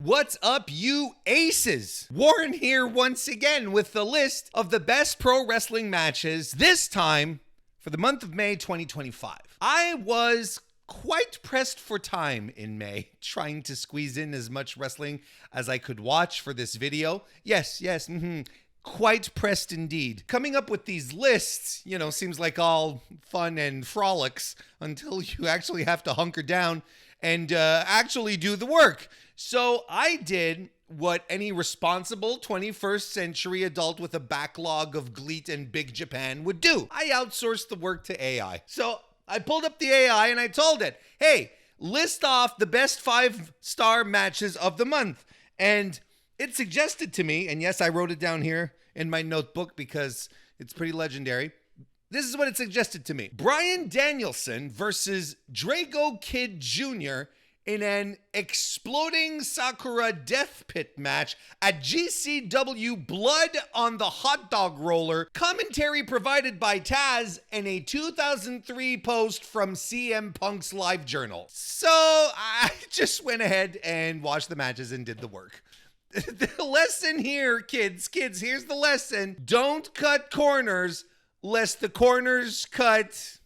What's up, you aces? Warren here once again with the list of the best pro wrestling matches, this time for the month of May 2025. I was quite pressed for time in May, trying to squeeze in as much wrestling as I could watch for this video. Yes, quite pressed indeed. Coming up with these lists, seems like all fun and frolics until you actually have to hunker down and actually do the work. So I did what any responsible 21st century adult with a backlog of GLEAT and Big Japan would do. I outsourced the work to AI. So I pulled up the AI and I told it, hey, list off the best 5-star matches of the month. And it suggested to me, and yes, I wrote it down here in my notebook because it's pretty legendary. This is what it suggested to me. Bryan Danielson versus Drago Kid Jr. in an exploding Sakura death pit match at GCW Blood on the Hot Dog Roller. Commentary provided by Taz and a 2003 post from CM Punk's Live Journal. So I just went ahead and watched the matches and did the work. The lesson here, kids, here's the lesson. Don't cut corners lest the corners cut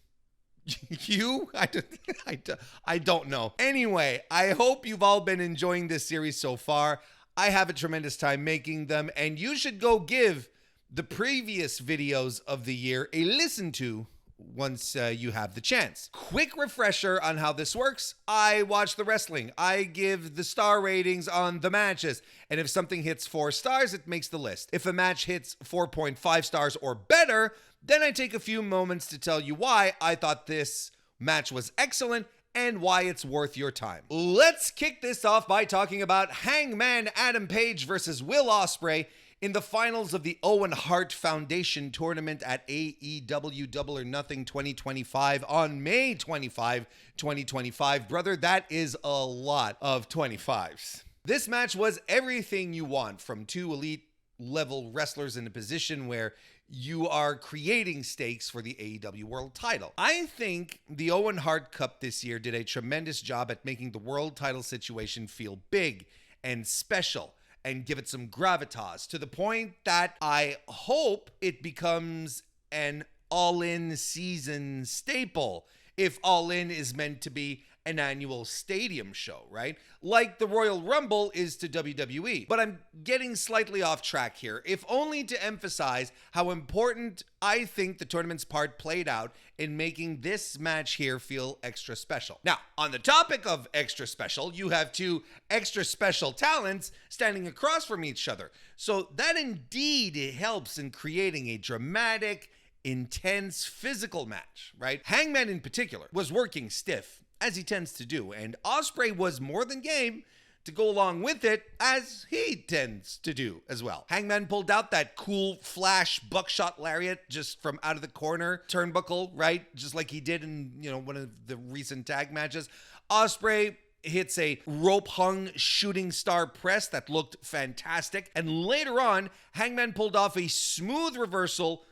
you. I don't know. Anyway, I hope you've all been enjoying this series so far. I have a tremendous time making them, and you should go give the previous videos of the year a listen to once you have the chance. Quick refresher on how this works. I watch the wrestling. I give the star ratings on the matches. And if something hits 4 stars, it makes the list. If a match hits 4.5 stars or better, then I take a few moments to tell you why I thought this match was excellent and why it's worth your time. Let's kick this off by talking about Hangman Adam Page versus Will Ospreay in the finals of the Owen Hart Foundation tournament at AEW Double or Nothing 2025 on May 25, 2025. Brother, that is a lot of 25s. This match was everything you want from 2 elite level wrestlers in a position where you are creating stakes for the AEW World title. I think the Owen Hart Cup this year did a tremendous job at making the world title situation feel big and special and give it some gravitas, to the point that I hope it becomes an All-In season staple, if All-In is meant to be an annual stadium show, right? Like the Royal Rumble is to WWE. But I'm getting slightly off track here, if only to emphasize how important I think the tournament's part played out in making this match here feel extra special. Now, on the topic of extra special, you have 2 extra special talents standing across from each other. So that indeed helps in creating a dramatic, intense physical match, right? Hangman in particular was working stiff, as he tends to do, and Ospreay was more than game to go along with it, as he tends to do as well. Hangman pulled out that cool flash buckshot lariat just from out of the corner turnbuckle, right? Just like he did in, one of the recent tag matches. Ospreay hits a rope-hung shooting star press that looked fantastic, and later on, Hangman pulled off a smooth reversal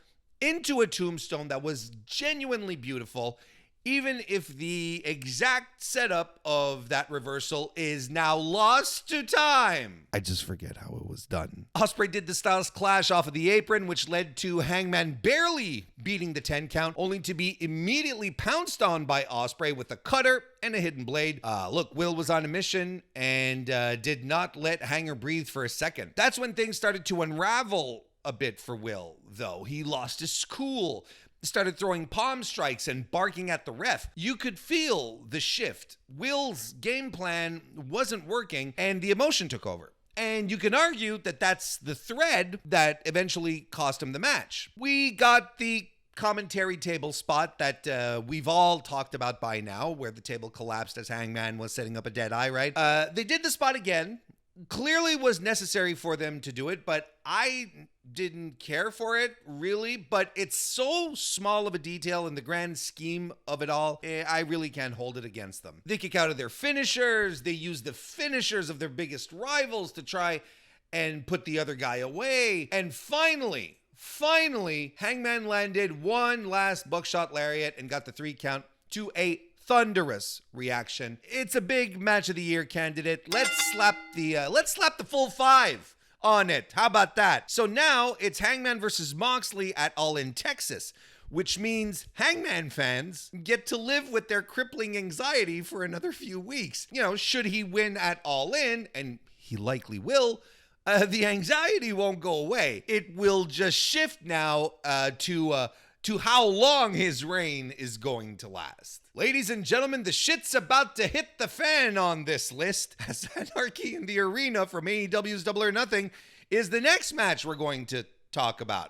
into a tombstone that was genuinely beautiful, even if the exact setup of that reversal is now lost to time. I just forget how it was done. Ospreay did the Styles Clash off of the apron, which led to Hangman barely beating the 10 count, only to be immediately pounced on by Ospreay with a cutter and a hidden blade. Look, Will was on a mission and did not let Hanger breathe for a second. That's when things started to unravel a bit for Will, though. He lost his cool, started throwing palm strikes and barking at the ref. You could feel the shift. Will's game plan wasn't working and the emotion took over. And you can argue that that's the thread that eventually cost him the match. We got the commentary table spot that we've all talked about by now, where the table collapsed as Hangman was setting up a dead eye, right? They did the spot again. Clearly was necessary for them to do it, but I didn't care for it, really. But it's so small of a detail in the grand scheme of it all, I really can't hold it against them. They kick out of their finishers. They use the finishers of their biggest rivals to try and put the other guy away. And finally, Hangman landed one last buckshot lariat and got the 3 count to a thunderous reaction. It's a big match of the year candidate. Let's slap the full 5 on it. How about that? So now it's Hangman versus Moxley at All In Texas, which means Hangman fans get to live with their crippling anxiety for another few weeks. Should he win at All In, and he likely will, the anxiety won't go away. It will just shift now to how long his reign is going to last. Ladies and gentlemen, the shit's about to hit the fan on this list, as Anarchy in the Arena from AEW's Double or Nothing is the next match we're going to talk about.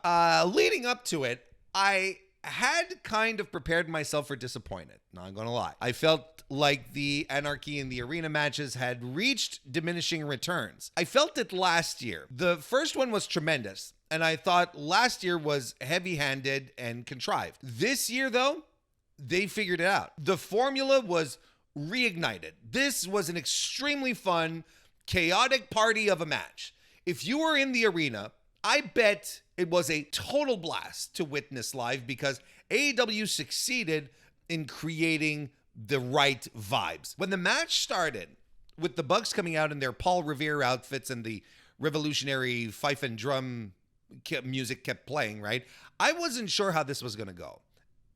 Leading up to it, I had kind of prepared myself for disappointment, not gonna lie. I felt like the Anarchy in the Arena matches had reached diminishing returns. I felt it last year. The first one was tremendous, and I thought last year was heavy-handed and contrived. This year, though, they figured it out. The formula was reignited. This was an extremely fun, chaotic party of a match. If you were in the arena, I bet it was a total blast to witness live because AEW succeeded in creating the right vibes. When the match started, with the Bucks coming out in their Paul Revere outfits and the revolutionary fife and drum music kept playing, right? I wasn't sure how this was going to go.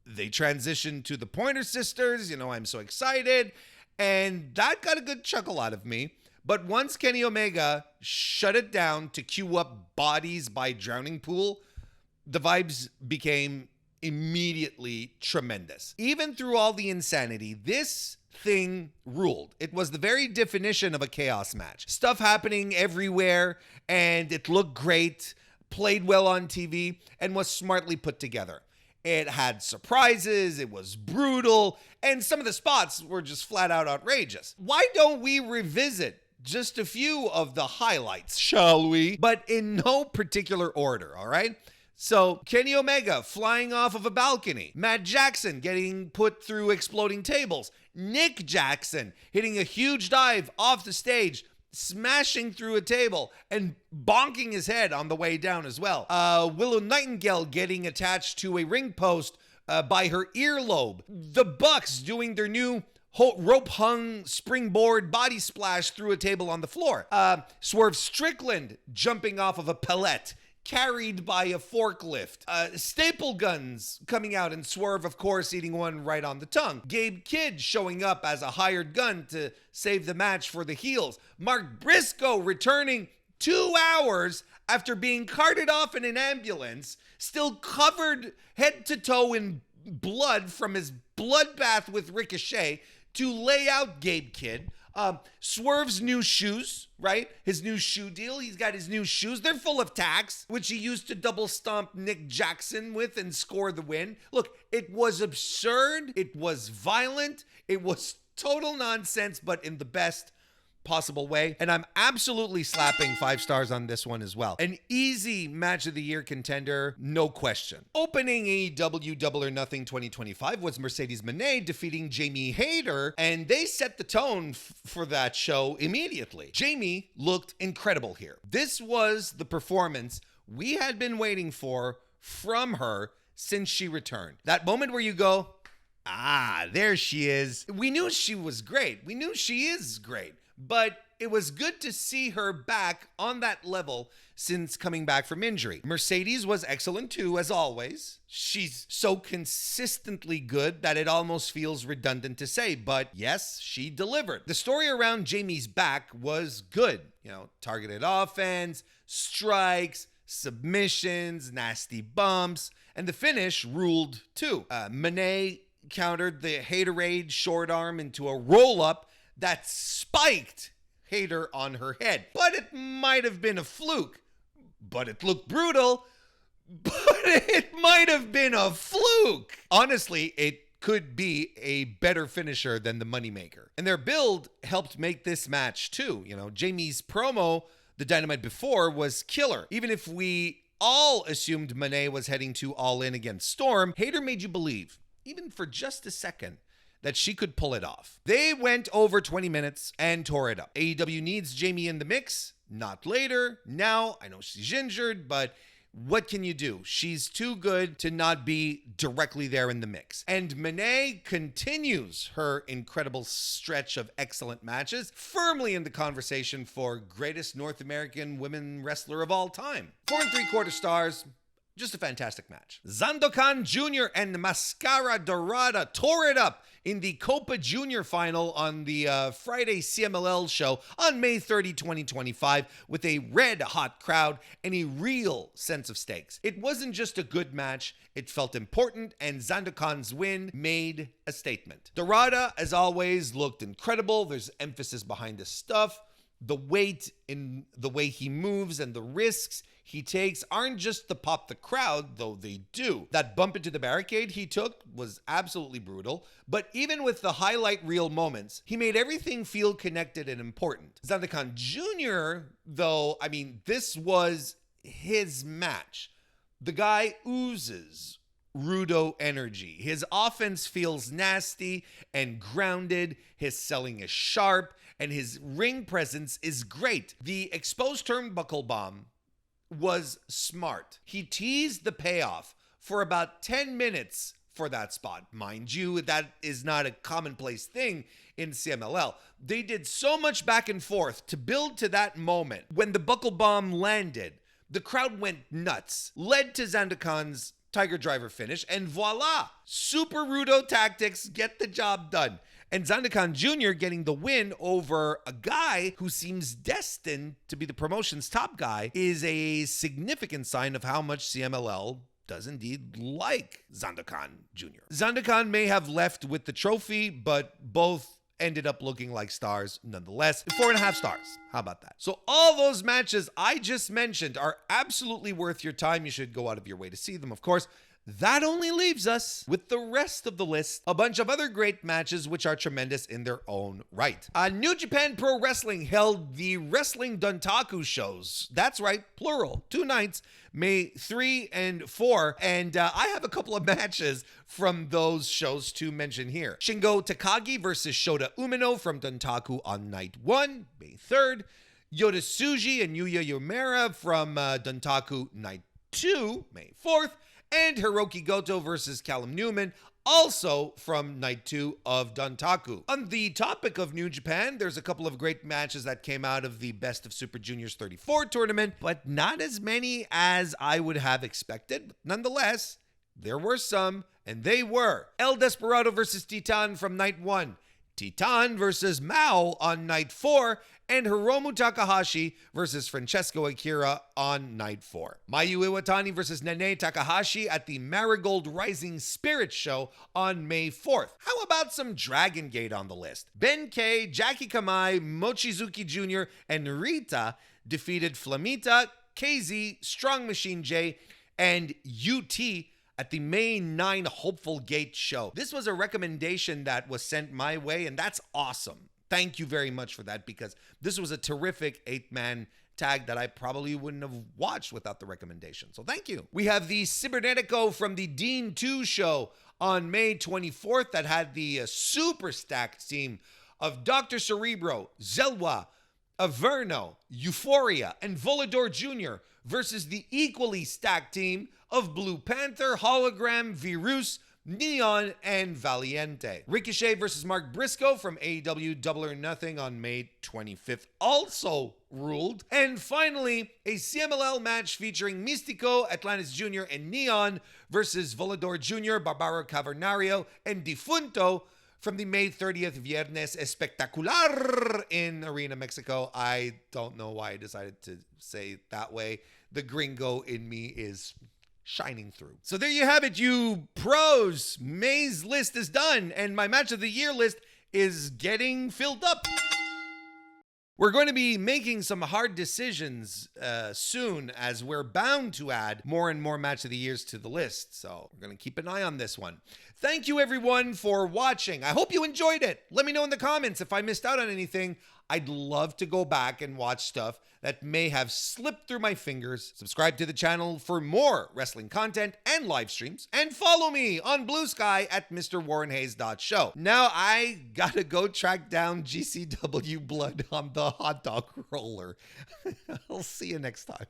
They transitioned to the Pointer Sisters, I'm so excited, and that got a good chuckle out of me. But once Kenny Omega shut it down to cue up Bodies by Drowning Pool, the vibes became immediately tremendous. Even through all the insanity, this thing ruled. It was the very definition of a chaos match. Stuff happening everywhere, and it looked great, played well on TV, and was smartly put together. It had surprises, it was brutal, and some of the spots were just flat out outrageous. Why don't we revisit just a few of the highlights, shall we? But in no particular order, all right? So, Kenny Omega flying off of a balcony. Matt Jackson getting put through exploding tables. Nick Jackson hitting a huge dive off the stage, smashing through a table and bonking his head on the way down as well. Willow Nightingale getting attached to a ring post by her earlobe. The Bucks doing their new rope-hung springboard body splash through a table on the floor. Swerve Strickland jumping off of a pallet, carried by a forklift. Staple guns coming out, and Swerve, of course, eating one right on the tongue. Gabe Kidd showing up as a hired gun to save the match for the heels. Mark Briscoe returning 2 hours after being carted off in an ambulance, still covered head to toe in blood from his bloodbath with Ricochet, to lay out Gabe Kidd. Swerve's new shoes, right? His new shoe deal. He's got his new shoes. They're full of tacks, which he used to double stomp Nick Jackson with and score the win. Look, it was absurd. It was violent. It was total nonsense, but in the best possible way. And I'm absolutely slapping 5 stars on this one as well. An easy match of the year contender, no question. Opening AEW Double or Nothing 2025 was Mercedes Moné defeating Jamie Hayter, and they set the tone for that show immediately. Jamie looked incredible here. This was the performance we had been waiting for from her since she returned. That moment where you go, there she is. We knew she was great. We knew she is great. But it was good to see her back on that level since coming back from injury. Mercedes was excellent too, as always. She's so consistently good that it almost feels redundant to say, but yes, she delivered. The story around Jamie's back was good. Targeted offense, strikes, submissions, nasty bumps, and the finish ruled too. Moné countered the Haterade short arm into a roll-up that spiked Hayter on her head. But it might have been a fluke. But it looked brutal. But it might have been a fluke. Honestly, it could be a better finisher than the Moneymaker. And their build helped make this match too. Jamie's promo the Dynamite before was killer. Even if we all assumed Moné was heading to All In against Storm, Hayter made you believe, even for just a second, that she could pull it off. They went over 20 minutes and tore it up. AEW needs Jamie in the mix, not later. Now, I know she's injured, but what can you do? She's too good to not be directly there in the mix. And Monet continues her incredible stretch of excellent matches, firmly in the conversation for greatest North American women wrestler of all time. 4 3/4 stars. Just a fantastic match. Sandokan Jr. and Mascara Dorada tore it up in the Copa Junior final on the Friday CMLL show on May 30, 2025, with a red-hot crowd and a real sense of stakes. It wasn't just a good match, it felt important, and Sandokan's win made a statement. Dorada, as always, looked incredible. There's emphasis behind the stuff. The weight in the way he moves and the risks he takes aren't just to pop the crowd, though they do. That bump into the barricade he took was absolutely brutal, but even with the highlight reel moments, he made everything feel connected and important. Sandokan Jr., though, this was his match. The guy oozes Rudo energy. His offense feels nasty and grounded. His selling is sharp, and his ring presence is great. The exposed turnbuckle bomb was smart. He teased the payoff for about 10 minutes for that spot. Mind you, that is not a commonplace thing in CMLL. They did so much back and forth to build to that moment. When the buckle bomb landed, the crowd went nuts, led to Sandokan's Tiger Driver finish, and voila! Super Rudo tactics get the job done. And Sandokan Jr. getting the win over a guy who seems destined to be the promotion's top guy is a significant sign of how much CMLL does indeed like Sandokan Jr. Sandokan may have left with the trophy, but both ended up looking like stars nonetheless. 4.5 stars. How about that? So all those matches I just mentioned are absolutely worth your time. You should go out of your way to see them, of course. That only leaves us with the rest of the list, a bunch of other great matches which are tremendous in their own right. New Japan Pro Wrestling held the Wrestling Dontaku shows. That's right, plural, 2 nights, May 3 and 4. And I have a couple of matches from those shows to mention here. Shingo Takagi versus Shota Umino from Dontaku on night 1, May 3rd. Yota Tsuji and Yuya Uemura from Dontaku night 2, May 4th. And Hiroki Goto versus Callum Newman, also from night 2 of Dontaku. On the topic of New Japan, there's a couple of great matches that came out of the Best of Super Juniors 34 tournament, but not as many as I would have expected. Nonetheless, there were some, and they were El Desperado versus Titan from night 1, Titan versus Mao on night 4, and Hiromu Takahashi versus Francesco Akira on night 4. Mayu Iwatani versus Nene Takahashi at the Marigold Rising Spirit show on May 4th. How about some Dragon Gate on the list? Ben K, Jackie Kamai, Mochizuki Jr., and Rita defeated Flamita, KZ, Strong Machine J, and UT at the May 9 Hopeful Gate show. This was a recommendation that was sent my way, and that's awesome. Thank you very much for that, because this was a terrific 8-man tag that I probably wouldn't have watched without the recommendation. So thank you. We have the Cibernetico from the Dean 2 show on May 24th that had the super stacked team of Dr. Cerebro, Zelwa, Averno, Euphoria, and Volador Jr. versus the equally stacked team of Blue Panther, Hologram, Virus, Neon, and Valiente. Ricochet versus Mark Briscoe from AEW Double or Nothing on May 25th also ruled. And finally, a CMLL match featuring Mystico, Atlantis Jr., and Neon versus Volador Jr., Barbaro Cavernario, and Difunto from the May 30th Viernes Espectacular in Arena, Mexico. I don't know why I decided to say it that way. The gringo in me is shining through. So there you have it, you pros. May's list is done, and my match of the year list is getting filled up. We're going to be making some hard decisions soon, as we're bound to add more and more match of the years to the list. So we're going to keep an eye on this one. Thank you, everyone, for watching. I hope you enjoyed it. Let me know in the comments if I missed out on anything. I'd love to go back and watch stuff that may have slipped through my fingers. Subscribe to the channel for more wrestling content and live streams. And follow me on Blue Sky at MrWarrenHayes.show. Now I gotta go track down GCW blood on the hot dog roller. I'll see you next time.